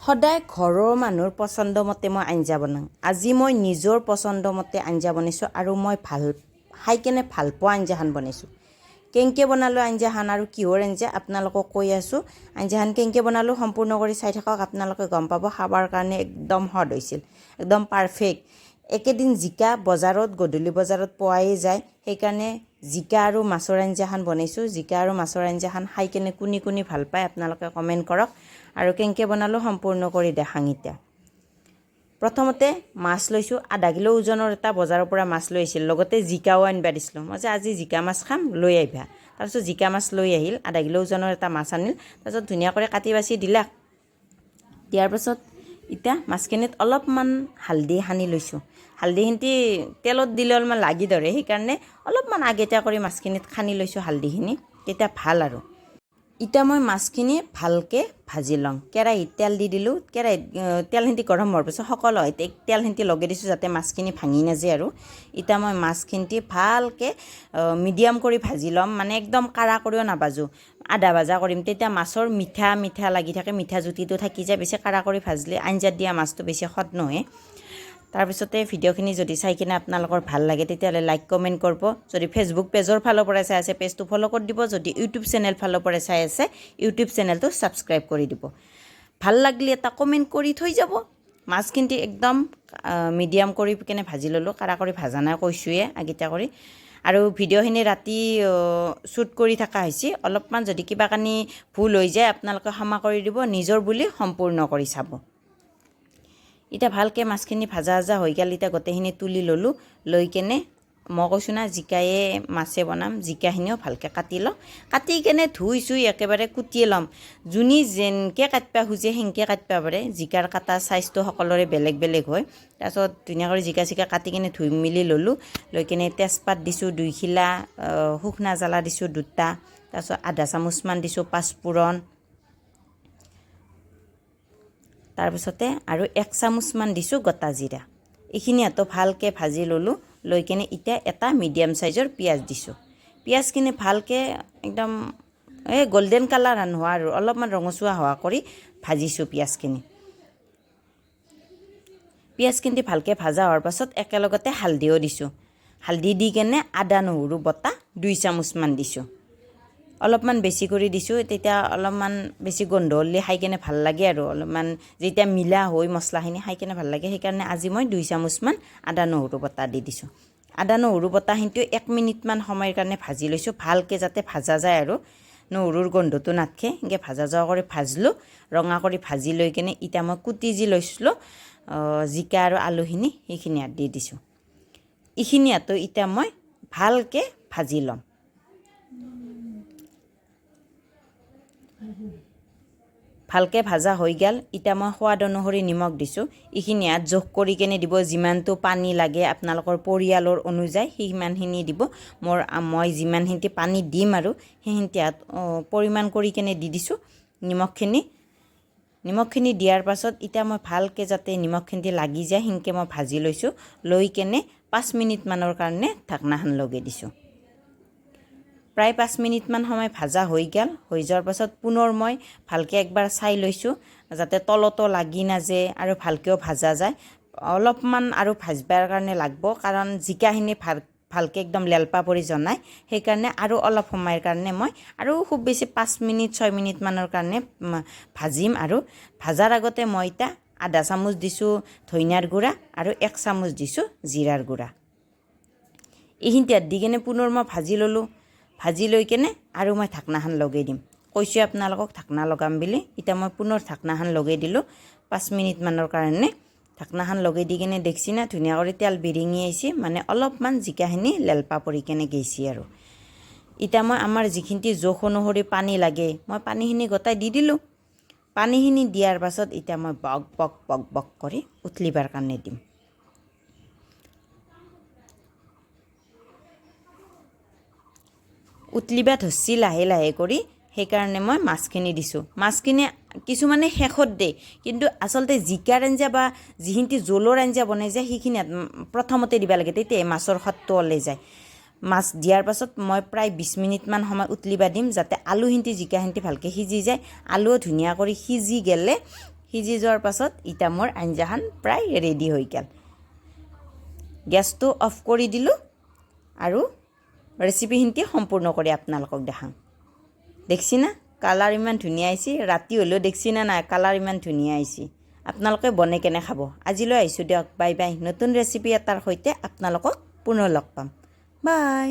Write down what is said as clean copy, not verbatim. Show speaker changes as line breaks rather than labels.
সদায় ঘৰৰ মানুহৰ পছন্দ মতে মই আঞ্জা বনাওঁ। আজি মই নিজৰ পছন্দ মতে আঞ্জা বনাইছোঁ আৰু মই খাই কেনে ভাল পোৱা আঞ্জাখন বনাইছোঁ। কেনেকৈ বনালোঁ আঞ্জাখন আৰু কিহৰ আঞ্জা আপোনালোকক কৈ আছোঁ। আঞ্জাখন কেনেকৈ বনালোঁ সম্পূৰ্ণ কৰি চাই থাকক, আপোনালোকে গম পাব। খাবৰ কাৰণে একদম সোৱাদ হৈছিল, একদম পাৰফেক্ট। একেদিন জিকা বজাৰত গধূলি বজাৰত পোৱাই যায়, সেইকাৰণে জিকা আৰু মাছৰ আঞ্জাখন বনাইছোঁ। জিকা আৰু মাছৰ আঞ্জাখন খাই কেনে কোনি কোনি ভাল পায় আপোনালোকে কমেণ্ট কৰক আৰু কেনেকৈ বনালোঁ সম্পূৰ্ণ কৰি দেখাং। এতিয়া প্ৰথমতে মাছ লৈছোঁ, আধা কিলো ওজনৰ এটা বজাৰৰ পৰা মাছ লৈ আহিছিল, লগতে জিকাও আনিবা দিছিলোঁ। মই যে আজি জিকা মাছ খাম, লৈ আহিবা। তাৰপিছত জিকা মাছ লৈ আহিল, আধা কিলো ওজনৰ এটা মাছ আনিল। তাৰপিছত ধুনীয়াকৈ কাটি বাছি দিলাক। দিয়াৰ পাছত এতিয়া মাছখিনিত অলপমান হালধি সানি লৈছোঁ। হালধিখিনি তেলত দিলে অলপমান লাগি ধৰে, সেইকাৰণে অলপমান আগতীয়া কৰি মাছখিনিত সানি লৈছোঁ হালধিখিনি, তেতিয়া ভাল আৰু। এতিয়া মই মাছখিনি ভালকৈ ভাজি লওঁ। কেৰাহীত তেল দি দিলোঁ। কেৰাহীত তেলখিনি গৰম হোৱাৰ পিছত সকলো তেলখিনি লগাই দিছোঁ যাতে মাছখিনি ভাঙি নাযায় আৰু। এতিয়া মই মাছখিনি ভালকৈ মিডিয়াম কৰি ভাজি ল'ম, মানে একদম কাঢ়া কৰিও নাভাজোঁ, আধা ভাজা কৰিম। তেতিয়া মাছৰ মিঠা মিঠা লাগি থাকে, মিঠা জুতিটো থাকি যায়। বেছি কাঢ়া কৰি ভাজিলে আঞ্জাত দিয়া মাছটো বেছি সোৱাদ নহয়। তাৰপিছতে ভিডিঅ'খিনি যদি চাই কিনে আপোনালোকৰ ভাল লাগে তেতিয়াহ'লে লাইক কমেণ্ট কৰিব। যদি ফেচবুক পেজৰ ফালৰ পৰা চাই আছে পেজটো ফ'ল' কৰি দিব। যদি ইউটিউব চেনেল ফালৰ পৰা চাই আছে ইউটিউব চেনেলটো ছাবস্ক্ৰাইব কৰি দিব। ভাল লাগিলে এটা কমেণ্ট কৰি থৈ যাব। মাছখিনি একদম মিডিয়াম কৰি কেনে ভাজি ল'লোঁ, কাঢ়া কৰি ভাজা নাই কৈছোঁৱে আগতীয়া কৰি। আৰু ভিডিঅ'খিনি ৰাতি শ্বুট কৰি থকা হৈছে, অলপমান যদি কিবা কানি ভুল হৈ যায় আপোনালোকে ক্ষমা কৰি দিব, নিজৰ বুলি সম্পূৰ্ণ কৰি চাব। এতিয়া ভালকৈ মাছখিনি ভাজা হৈ গ'ল। এতিয়া গোটেইখিনি তুলি ল'লোঁ। লৈ কেনে মই কৈছোঁ না জিকায়ে মাছে বনাম, জিকাখিনিও ভালকৈ কাটি লওঁ। কাটি কেনে ধুই চুই একেবাৰে কুটিয়ে ল'ম। যোনে যেনেকৈ কাটিব খোজে সেনেকৈ কাটিব পাৰে। জিকাৰ কটা চাইজটো সকলোৰে বেলেগ বেলেগ হয়। তাৰপিছত ধুনীয়াকৈ জিকা চিকা কাটি কেনে ধুই মেলি ল'লোঁ। লৈ কেনে তেজপাত দিছোঁ 2 খিলা, শুকনা জ্বালা দিছোঁ 2টা, তাৰপিছত আধা চামুচমান দিছোঁ পাঁচফোৰণ, তাৰপিছতে আৰু 1 চামুচমান দিছোঁ গোটা জিৰা। এইখিনি ভালকৈ ভাজি ল'লোঁ। লৈ কেনে এতিয়া এটা মিডিয়াম চাইজৰ পিঁয়াজ দিছোঁ। পিঁয়াজখিনি ভালকৈ একদম গল্ডেন কালাৰ নোহোৱা আৰু অলপমান ৰঙচুৱা হোৱা কৰি ভাজিছোঁ পিঁয়াজখিনি। পিঁয়াজখিনি ভালকৈ ভাজা হোৱাৰ পাছত একেলগতে হালধিও দিছোঁ। হালধি দি কেনে আদা নহৰু বটা 2 চামুচমান দিছোঁ। অলপমান বেছি কৰি দিছোঁ, তেতিয়া অলপমান বেছি গোন্ধ হ'লে খাই কেনে ভাল লাগে আৰু অলপমান যেতিয়া মিলা হৈ মছলাখিনি খাই কেনে ভাল লাগে। সেইকাৰণে আজি মই 2 চামুচমান আদা নহৰু বটা দি দিছোঁ। আদা নহৰু বটাখিনিটো 1 মিনিটমান সময়ৰ কাৰণে ভাজি লৈছোঁ, ভালকৈ যাতে ভাজা যায় আৰু নহৰুৰ গোন্ধটো নাথাকে। এনেকৈ ভাজা যোৱা কৰি ভাজিলোঁ, ৰঙা কৰি ভাজি লৈ কেনে এতিয়া মই কুটি যি লৈছিলোঁ জিকা আৰু আলুখিনি সেইখিনি দি দিছোঁ। এইখিনি এতিয়া মই ভালকৈ ভাজি ল'ম। ভালকৈ ভাজা হৈ গ'ল। এতিয়া মই সোৱাদ অনুসৰি নিমখ দিছোঁ। এইখিনি জোখ কৰি কেনে দিব, যিমানটো পানী লাগে আপোনালোকৰ পৰিয়ালৰ অনুযায়ী সিমানখিনি দিব। মই যিমানখিনি পানী দিম আৰু সেইখিনি পৰিমাণ কৰি কেনে দি দিছোঁ নিমখখিনি। নিমখখিনি দিয়াৰ পাছত এতিয়া মই ভালকৈ যাতে নিমখখিনি লাগি যায় সেনেকৈ মই ভাজি লৈছোঁ। লৈ কেনে 5 মিনিটমানৰ কাৰণে ঢাকনাখন লগাই দিছোঁ। প্ৰায় 5 মিনিটমান সময় ভাজা হৈ গ'ল। হৈ যোৱাৰ পাছত পুনৰ মই ভালকৈ একবাৰ চাই লৈছোঁ যাতে তলতো লাগি নাযায় আৰু ভালকৈও ভাজা যায়। অলপমান আৰু ভাজিবৰ কাৰণে লাগিব, কাৰণ জিকাখিনি ভালকৈ একদম লেলপা পৰি জনায়। সেইকাৰণে আৰু অলপ সময়ৰ কাৰণে মই আৰু খুব বেছি 5 মিনিট 6 মিনিটমানৰ কাৰণে ভাজিম। আৰু ভাজাৰ আগতে মই এতিয়া আধা চামুচ দিছোঁ ধনিয়াৰ গুড়া আৰু 1 চামুচ দিছোঁ জিৰাৰ গুড়া। এইখিনি দি কেনে পুনৰ মই ভাজি ল'লোঁ। ভাজি লৈ কেনে আৰু মই ঢাকনাখন লগাই দিম। কৈছোঁ আপোনালোকক ঢাকনা লগাম বুলি। এতিয়া মই পুনৰ ঢাকনাখন লগাই দিলোঁ 5 মিনিটমানৰ কাৰণে। ঢাকনাখন লগাই দি কেনে দেখছি না ধুনীয়া কৰি তেল বিৰিঙি আহিছে, মানে অলপমান জিকাখিনি লেলপা পৰি কেনে গৈছে আৰু। এতিয়া মই আমাৰ যিখিনি জোখ অনুসৰি পানী লাগে মই পানীখিনি গোটাই দি দিলোঁ। পানীখিনি দিয়াৰ পাছত এতিয়া মই বক বক বক বক কৰি উতলিবৰ কাৰণে দিম। উতলিবা ধৰছি লাহে লাহে কৰি, সেইকাৰণে মই মাছখিনি দিছোঁ। মাছখিনি কিছুমানে শেষত দিয়ে, কিন্তু আচলতে জিকাৰ আঞ্জা বা যিখিনি জোলৰ আঞ্জা বনাই যায় সেইখিনি প্ৰথমতে দিব লাগে, তেতিয়াই মাছৰ সোৱাদটো ওলাই যায়। মাছ দিয়াৰ পাছত মই প্ৰায় 20 মিনিটমান সময় উতলিবা দিম, যাতে আলুখিনি জিকাখিনি ভালকৈ সিজি যায়। আলুও ধুনীয়া কৰি সিজি গ'লে সিজি যোৱাৰ পাছত ইটা মোৰ আঞ্জাখন প্ৰায় ৰেডি হৈ গ'ল গেছটো অফ কৰি দিলোঁ আৰু ৰেচিপিখিনি সম্পূৰ্ণ কৰি আপোনালোকক দেখাম দেখছি না কালাৰ ইমান ধুনীয়া আহিছে ৰাতি হ'লেও দেখছি না নাই কালাৰ ইমান ধুনীয়া আহিছে আপোনালোকে বনাই কেনে খাব আজিলৈ আহিছোঁ দিয়ক বাই বাই নতুন ৰেচিপি এটাৰ সৈতে আপোনালোকক পুনৰ লগ পাম বাই